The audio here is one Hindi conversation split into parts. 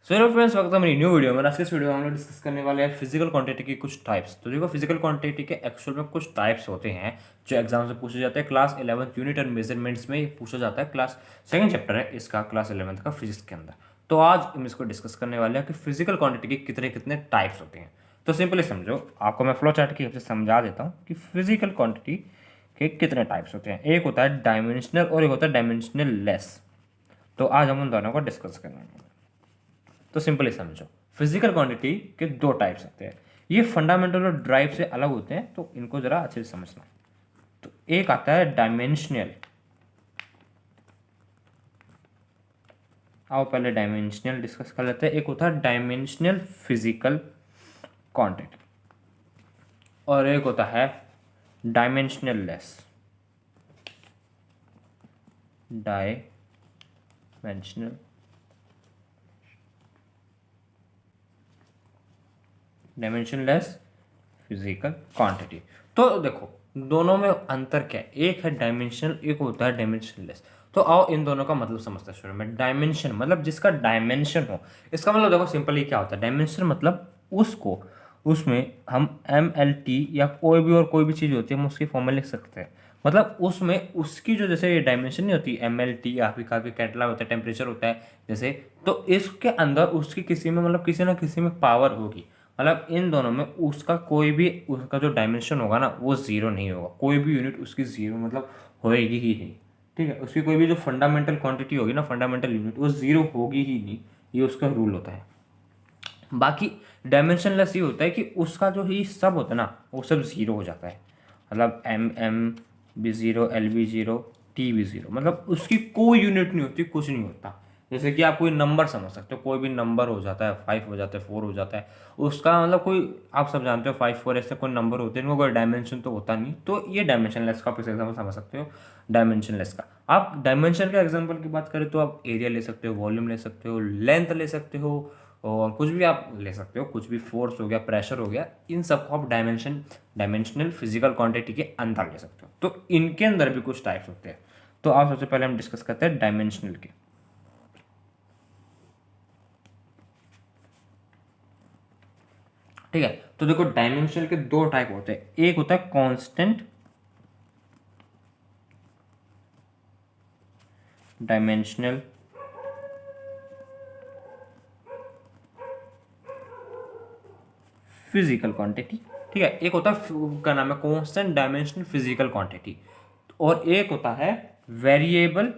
सो हेलो फ्रेंड्स, वक्त मेरी न्यू वीडियो में। आज के इस वीडियो में हम लोग डिस्कस करने वाले हैं फिजिकल क्वांटिटी की कुछ टाइप्स। तो देखो, फिजिकल क्वांटिटी के एक्चुअल में कुछ टाइप्स होते हैं जो एग्जाम से पूछे जाते हैं। Class 11th unit and measurements में पूछा जाता है। क्लास सेकंड चैप्टर है इसका, क्लास 11th का फिजिक्स के अंदर। तो आज हम इसको डिस्कस करने वाले हैं कि फिजिकल क्वांटिटी के कितने कितने टाइप्स होते हैं। तो सिंपली समझो, आपको मैं फ्लो चार्ट की हेल्प से समझा देता हूँ कि फिजिकल क्वांटिटी के कितने टाइप्स होते हैं। एक होता है डायमेंशनल और एक होता है डायमेंशनल लेस। तो आज हम उन दोनों को डिस्कस करेंगे। तो सिंपली समझो, फिजिकल क्वांटिटी के दो टाइप्स होते हैं। ये फंडामेंटल और ड्राइव से अलग होते हैं, तो इनको जरा अच्छे से समझना। तो एक आता है डायमेंशनल। आओ पहले डायमेंशनल डिस्कस कर लेते हैं। एक होता है डायमेंशनल फिजिकल क्वांटिटी और एक होता है dimensional less. Dimensional dimensionless physical quantity. तो देखो, दोनों में अंतर क्या है। एक है डायमेंशनल, एक होता है डायमेंशनलेस। तो आओ इन दोनों का मतलब समझते हैं शुरू में। डायमेंशन मतलब जिसका डायमेंशन हो। इसका मतलब देखो सिंपली क्या होता है। डायमेंशन मतलब उसको, उसमें हम MLT या कोई भी चीज़ होती है हम उसकी फॉर्म में लिख सकते हैं। मतलब उसमें उसकी जो जैसे डायमेंशन नहीं होती MLT या फिर काफ़ी कैटला होता है, टेम्परेचर होता है जैसे। तो इसके अंदर उसकी किसी में मतलब किसी ना किसी में पावर होगी। मतलब इन दोनों में उसका कोई भी उसका जो डायमेंशन होगा ना वो ज़ीरो नहीं होगा। कोई भी यूनिट उसकी ज़ीरो मतलब होएगी ही नहीं। ठीक है, उसकी कोई भी जो फंडामेंटल क्वांटिटी होगी ना, फंडामेंटल यूनिट, वो ज़ीरो होगी ही नहीं। ये उसका रूल होता है। बाकी डायमेंशनलेस ये होता है कि उसका जो ही सब होता है ना वो सब ज़ीरो हो जाता है। मतलब M भी ज़ीरो, L भी ज़ीरो, T भी ज़ीरो। मतलब उसकी कोई यूनिट नहीं होती, कुछ नहीं होता। जैसे कि आप कोई नंबर समझ सकते हो, कोई भी नंबर हो जाता है, 5 हो जाता है, 4 हो जाता है। उसका मतलब कोई, आप सब जानते हो 5 4 ऐसे कोई नंबर होते हैं, इनको कोई डायमेंशन तो होता नहीं। तो ये डायमेंशनलेस का आप इस एग्जाम्पल समझ सकते हो। डायमेंशनलेस का आप डायमेंशन का एग्जाम्पल की बात करें तो आप एरिया ले सकते हो, वॉल्यूम ले सकते हो, लेंथ ले सकते हो, और कुछ भी आप ले सकते हो। कुछ भी फोर्स हो गया, प्रेशर हो गया, इन सबको आप डायमेंशनल फिजिकल क्वांटिटी के अंदर ले सकते हो। तो इनके अंदर भी कुछ टाइप्स होते हैं। तो आप सबसे पहले हम डिस्कस करते हैं डायमेंशनल के। ठीक है, तो देखो डायमेंशनल के दो टाइप होते हैं। एक होता है कांस्टेंट डायमेंशनल फिजिकल क्वांटिटी। ठीक है, एक होता है क्या नाम है, कांस्टेंट डायमेंशनल फिजिकल क्वांटिटी। और एक होता है वेरिएबल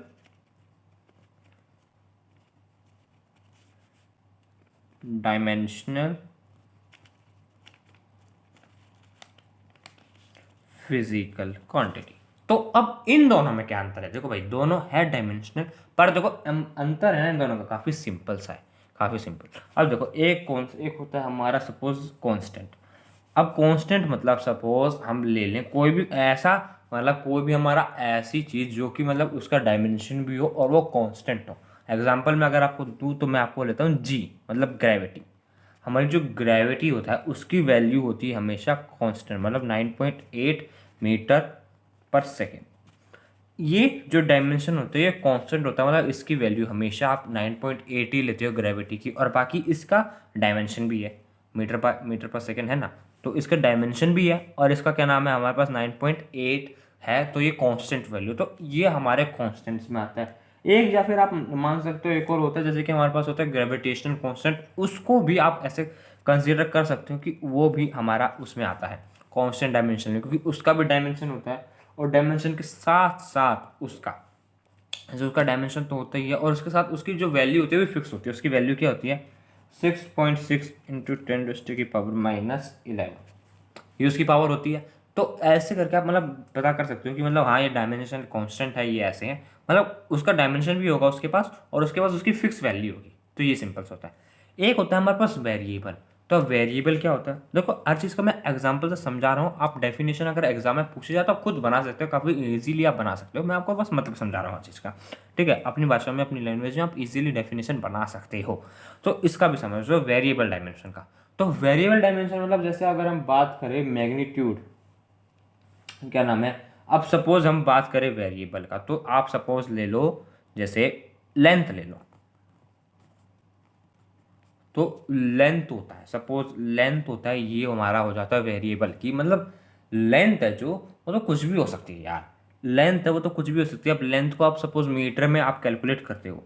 डायमेंशनल फिजिकल क्वांटिटी। तो अब इन दोनों में क्या अंतर है। देखो भाई, दोनों है डायमेंशनल, पर देखो अंतर है ना इन दोनों का काफ़ी सिंपल सा है, काफ़ी सिंपल। अब देखो, एक होता है हमारा सपोज कांस्टेंट। अब कांस्टेंट मतलब सपोज हम ले लें कोई भी ऐसा, मतलब कोई भी हमारा ऐसी चीज़ जो कि मतलब उसका डायमेंशन भी हो और वो कांस्टेंट हो। एग्जांपल में अगर आपको दूँ तो मैं आपको लेता हूँ G, मतलब ग्रेविटी। हमारी जो ग्रेविटी होता है उसकी वैल्यू होती है हमेशा कांस्टेंट, मतलब 9.8 मीटर पर सेकेंड। ये जो डायमेंशन होता है ये कांस्टेंट होता है, मतलब इसकी वैल्यू हमेशा आप 9.8 ही लेते हो ग्रेविटी की। और बाकी इसका डायमेंशन भी है, मीटर पर सेकेंड है ना, तो इसका डायमेंशन भी है और इसका क्या नाम है, हमारे पास 9.8 है। तो ये कांस्टेंट वैल्यू, तो ये हमारे कांस्टेंट्स में आता है। एक या फिर आप मान सकते हो एक और होता है, जैसे कि हमारे पास होता है ग्रेविटेशनल कांस्टेंट। उसको भी आप ऐसे कंसीडर कर सकते हो कि वो भी हमारा उसमें आता है कांस्टेंट डायमेंशन में, क्योंकि उसका भी डायमेंशन होता है। और डायमेंशन के साथ साथ उसका जो उसका डायमेंशन तो होता ही है, और उसके साथ उसकी जो वैल्यू होती है वो फिक्स होती है। उसकी वैल्यू क्या होती है, 6.6 इंटू 10⁻⁻11 ये उसकी पावर होती है। तो ऐसे करके आप मतलब पता कर सकते हो कि मतलब हाँ ये डायमेंशन कांस्टेंट है, ये ऐसे है। मतलब उसका डायमेंशन भी होगा उसके पास और उसके पास उसकी फिक्स वैल्यू होगी। तो ये सिंपल सा होता है। एक होता है हमारे पास वेरिएबल। तो वेरिएबल क्या होता है, देखो हर चीज़ को मैं एग्जांपल से समझा रहा हूँ। आप डेफिनेशन अगर एग्जाम में पूछे जाए तो आप खुद बना सकते हो, काफ़ी इजीली आप बना सकते हो। मैं आपको बस मतलब समझा रहा हूँ हर चीज़ का। ठीक है, अपनी भाषा में, अपनी लैंग्वेज में आप इजीली डेफिनेशन बना सकते हो। तो इसका भी समझ लो वेरिएबल डायमेंशन का। तो वेरिएबल डायमेंशन मतलब जैसे अगर हम बात करें मैग्नीट्यूड, क्या नाम है, अब सपोज हम बात करें वेरिएबल का, तो आप सपोज ले लो जैसे लेंथ ले लो। तो लेंथ होता है, सपोज लेंथ होता है, ये हमारा हो जाता है वेरिएबल की, मतलब लेंथ है जो, वो तो कुछ भी हो सकती है यार, लेंथ है वो तो कुछ भी हो सकती है। अब लेंथ को आप सपोज मीटर में आप कैलकुलेट करते हो,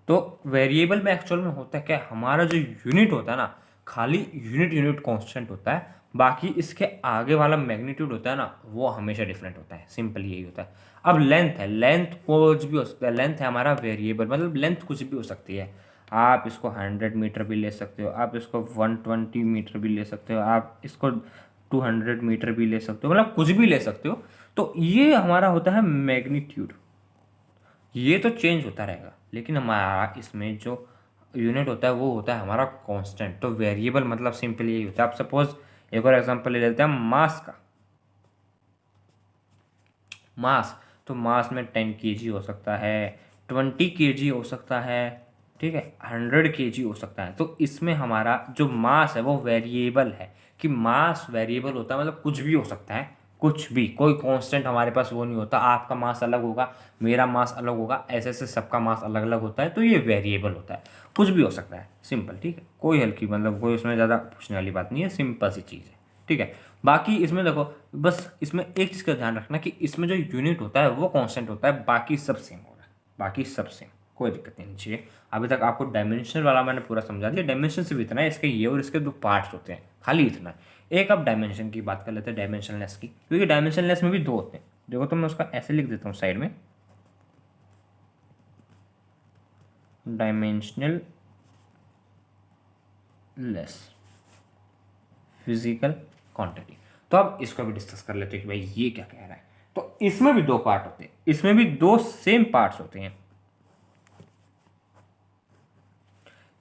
तो वेरिएबल में एक्चुअल में होता है क्या, हमारा जो यूनिट होता है ना, खाली यूनिट यूनिट कांस्टेंट होता है, बाकी इसके आगे वाला मैग्नीट्यूड होता है ना, वो हमेशा डिफरेंट होता है, सिंपल यही होता है। अब लेंथ है, लेंथ कुछ भी हो सकता है, लेंथ है हमारा वेरिएबल, मतलब लेंथ कुछ भी हो सकती है। आप इसको 100 मीटर भी ले सकते हो, आप इसको 120 मीटर भी ले सकते हो, आप इसको 200 मीटर भी ले सकते हो, मतलब कुछ भी ले सकते हो। तो ये हमारा होता है मैग्नीट्यूड, ये तो चेंज होता रहेगा, लेकिन हमारा इसमें जो यूनिट होता है वो होता है हमारा कांस्टेंट। तो वेरिएबल मतलब सिंपल यही होता है। आप सपोज एक और एग्जांपल ले लेते हैं मास का, मास, तो मास में 10 kg हो सकता है, 20 kg हो सकता है, ठीक है, 100 kg हो सकता है। तो इसमें हमारा जो मास है वो वेरिएबल है, कि मास वेरिएबल होता है, मतलब कुछ भी हो सकता है, कुछ भी, कोई कांस्टेंट हमारे पास वो नहीं होता। आपका मास अलग होगा, मेरा मास अलग होगा, ऐसे ऐसे सबका मास अलग अलग होता है, तो ये वेरिएबल होता है, कुछ भी हो सकता है, सिंपल, ठीक है, कोई हल्की मतलब कोई उसमें ज़्यादा पूछने वाली बात नहीं है, सिंपल सी चीज़ है, ठीक है। बाकी इसमें देखो, बस इसमें एक चीज़ का ध्यान रखना कि इसमें जो यूनिट होता है वो कांस्टेंट होता है, बाकी सब सेम होगा, बाकी सब सेम, कोई दिक्कत नहीं चाहिए। अभी तक आपको डायमेंशनल वाला मैंने पूरा समझा दिया, डायमेंशन सिर्फ इतना है, इसके ये और इसके दो पार्ट्स होते हैं, खाली इतना है। एक अब डायमेंशन की बात कर लेते हैं, डायमेंशनलेस की, क्योंकि डायमेंशनलेस में भी दो होते हैं। देखो तो मैं उसका ऐसे लिख देता हूँ साइड में, डायमेंशनल लेस फिजिकल क्वांटिटी। तो अब इसको भी डिस्कस कर लेते हैं कि भाई ये क्या कह रहा है। तो इसमें भी दो पार्ट होते हैं, इसमें भी दो सेम पार्ट्स होते हैं।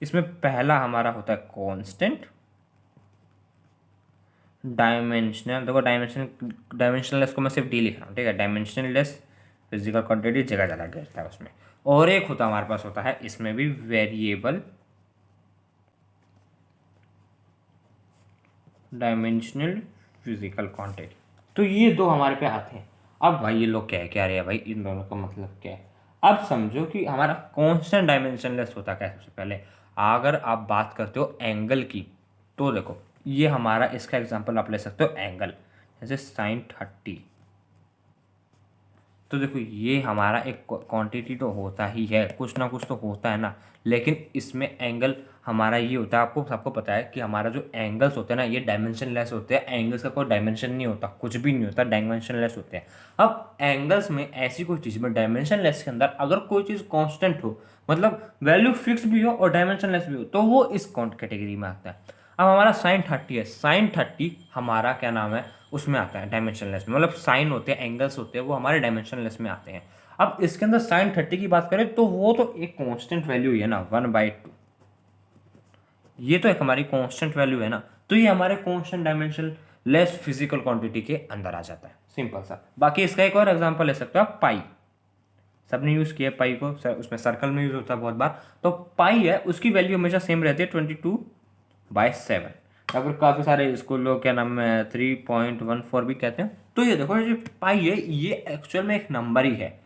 इसमें पहला हमारा होता है कांस्टेंट डायमेंशनल। देखो डायमेंशनलेस को मैं सिर्फ डी लिख रहा हूँ, ठीक है, डायमेंशनलेस फिजिकल क्वांटिटी जगह जगह गिरता है उसमें। और एक होता हमारे पास होता है इसमें भी वेरिएबल डायमेंशनल फिजिकल क्वांटिटी। तो ये दो हमारे पे आते हैं। अब भाई ये लोग क्या रहे हैं भाई, इन दोनों का मतलब क्या है। अब समझो कि हमारा कांस्टेंट डायमेंशनलेस होता क्या है। सबसे पहले अगर आप बात करते हो एंगल की, तो देखो ये हमारा, इसका एग्जांपल आप ले सकते हो एंगल, जैसे sin 30। तो देखो ये हमारा एक क्वांटिटी तो होता ही है, कुछ ना कुछ तो होता है ना, लेकिन इसमें एंगल हमारा ये होता है, आपको सबको पता है कि हमारा जो एंगल्स होते हैं ना, ये डायमेंशनलेस होते हैं। एंगल्स का कोई डायमेंशन नहीं होता, कुछ भी नहीं होता, डायमेंशनलेस होते हैं। अब एंगल्स में ऐसी कोई चीज़ में डायमेंशनलेस के अंदर अगर कोई चीज़ कांस्टेंट हो, मतलब वैल्यू फिक्स भी हो और डायमेंशनलेस भी हो, तो वो इस कैटेगरी में आता है। अब हमारा sin 30 है, sin 30 हमारा क्या नाम है, उसमें आता है डायमेंशनलेस में, मतलब साइन होते हैं, एंगल्स होते हैं, वो हमारे डायमेंशनलेस में आते हैं। अब इसके अंदर sin 30 की बात करें तो वो तो एक कांस्टेंट वैल्यू ही है ना, 1/2, ये तो एक हमारी कांस्टेंट वैल्यू है ना, तो ये हमारे constant dimension less physical quantity के अंदर आ जाता है, सिंपल सा। बाकी इसका एक और एग्जांपल ले सकते हो आप, पाई, सबने यूज़ किया पाई को, उसमें सर्कल में यूज़ होता है बहुत बार। तो पाई है, उसकी वैल्यू हमेशा सेम रहती है, 22/7। अगर काफ़ी सारे इसको लोग क्या नाम है 3.14 भी कहते हैं। तो ये देखो, ये पाई है, ये एक्चुअल में एक नंबर ही है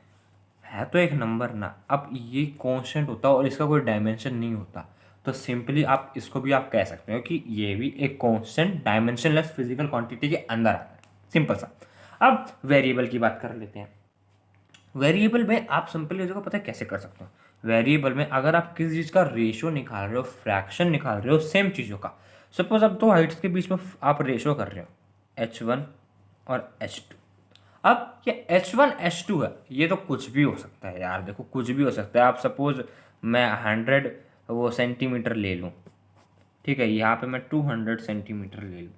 तो एक नंबर ना। अब ये कांस्टेंट होता है और इसका कोई डायमेंशन नहीं होता, तो सिंपली आप इसको भी आप कह सकते हो कि ये भी एक कांस्टेंट डायमेंशनलेस फिजिकल क्वांटिटी के अंदर आता है, सिंपल सा। अब वेरिएबल की बात कर लेते हैं। वेरिएबल में आप सिंपली देखो पता है कैसे कर सकते हो। वेरिएबल में अगर आप किसी चीज़ का रेशियो निकाल रहे हो, फ्रैक्शन निकाल रहे हो सेम चीज़ों का, सपोज अब दो हाइट्स के बीच में आप रेशियो कर रहे हो H1 और H2। अब ये H1 H2 है, ये तो कुछ भी हो सकता है यार, देखो कुछ भी हो सकता है। आप सपोज मैं 100 वो सेंटीमीटर ले लूँ, ठीक है, यहाँ पे मैं 200 सेंटीमीटर ले लूँ,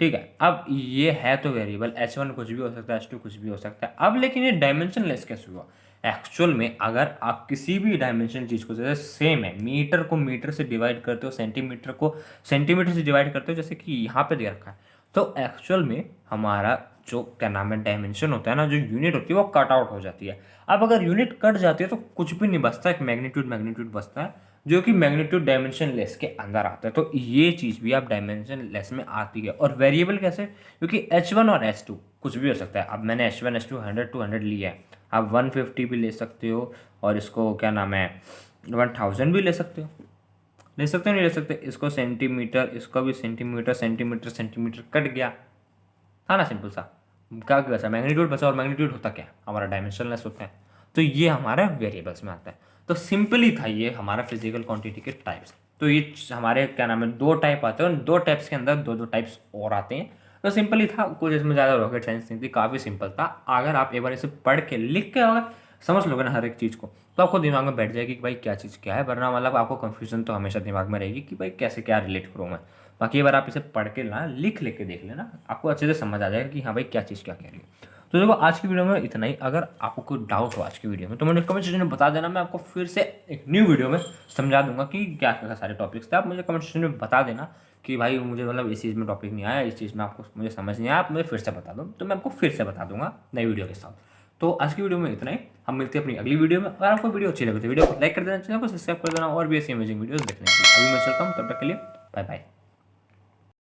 ठीक है। अब ये है तो वेरिएबल, H1 कुछ भी हो सकता है, H2 कुछ भी हो सकता है। अब लेकिन ये डायमेंशन लेस कैसे हुआ। एक्चुअल में अगर आप किसी भी डायमेंशन चीज़ को, जैसे सेम है, मीटर को मीटर से डिवाइड करते हो, सेंटीमीटर को सेंटीमीटर से डिवाइड करते हो, जैसे कि यहाँ पे दे रखा है, तो एक्चुअल में हमारा जो क्या नाम है डायमेंशन होता है ना, जो यूनिट होती है वो कट आउट हो जाती है। अब अगर यूनिट कट जाती है तो कुछ भी नहीं बचता, एक मैग्नीट्यूड बचता है, जो कि मैग्नीट्यूड डायमेंशन लेस के अंदर आता है। तो ये चीज़ भी आप डायमेंशन लेस में आती है। और वेरिएबल कैसे, क्योंकि H1 और H2 कुछ भी हो सकता है। अब मैंने H1 H2 100 लिया है, आप 150 भी ले सकते हो, और इसको क्या नाम है 1000 भी ले सकते हो, ले सकते हो नहीं ले सकते, इसको सेंटीमीटर, इसको भी सेंटीमीटर, सेंटीमीटर सेंटीमीटर कट गया, था ना सिंपल सा। क्या बचा, मैग्नीट्यूड बचा, और मैग्नीट्यूड होता क्या, हमारा डायमेंशनलेस होता है, तो ये हमारा वेरिएबल्स में आता है। तो सिंपली था ये हमारा फिजिकल क्वांटिटी के टाइप्स। तो ये हमारे क्या नाम है, दो टाइप आते हैं, और दो टाइप्स के अंदर दो दो टाइप्स और आते हैं। तो सिंपली था, कुछ इसमें ज़्यादा रॉकेट साइंस नहीं थी, काफ़ी सिंपल था। अगर आप एक बार इसे पढ़ के लिख के अगर समझ लोगे ना हर एक चीज़ को, तो आपको दिमाग में बैठ जाएगी कि भाई क्या चीज़ क्या है, वरना मतलब आपको कन्फ्यूजन तो हमेशा दिमाग में रहेगी कि भाई कैसे क्या रिलेट करूँ मैं। बाकी एक बार आप इसे पढ़ के ना लिख के देख लेना, आपको अच्छे से समझ आ जाएगा कि हाँ भाई क्या चीज़ क्या कह रही है। तो देखो आज की वीडियो में इतना ही। अगर आपको कोई डाउट हो आज की वीडियो में तो मुझे कमेंट सेक्शन में बता देना, मैं आपको फिर से एक न्यू वीडियो में समझा दूंगा कि क्या क्या सारे टॉपिक्स थे। आप मुझे कमेंट सेक्शन में बता देना कि भाई मुझे मतलब इस चीज़ में टॉपिक नहीं आया, इस चीज़ में आपको मुझे समझ नहीं आया, आप मुझे फिर से बता दो, तो मैं आपको फिर से बता दूंगा नई वीडियो के साथ। तो आज की वीडियो में इतना ही, हम मिलते हैं अपनी अगली वीडियो में। अगर आपको वीडियो अच्छी लगे तो वीडियो को लाइक कर देना, चैनल को सब्सक्राइब कर देना और भी ऐसी अमेजिंग वीडियोस देखने के लिए। अभी मैं चलता हूँ, तब तक के लिए बाय बाय।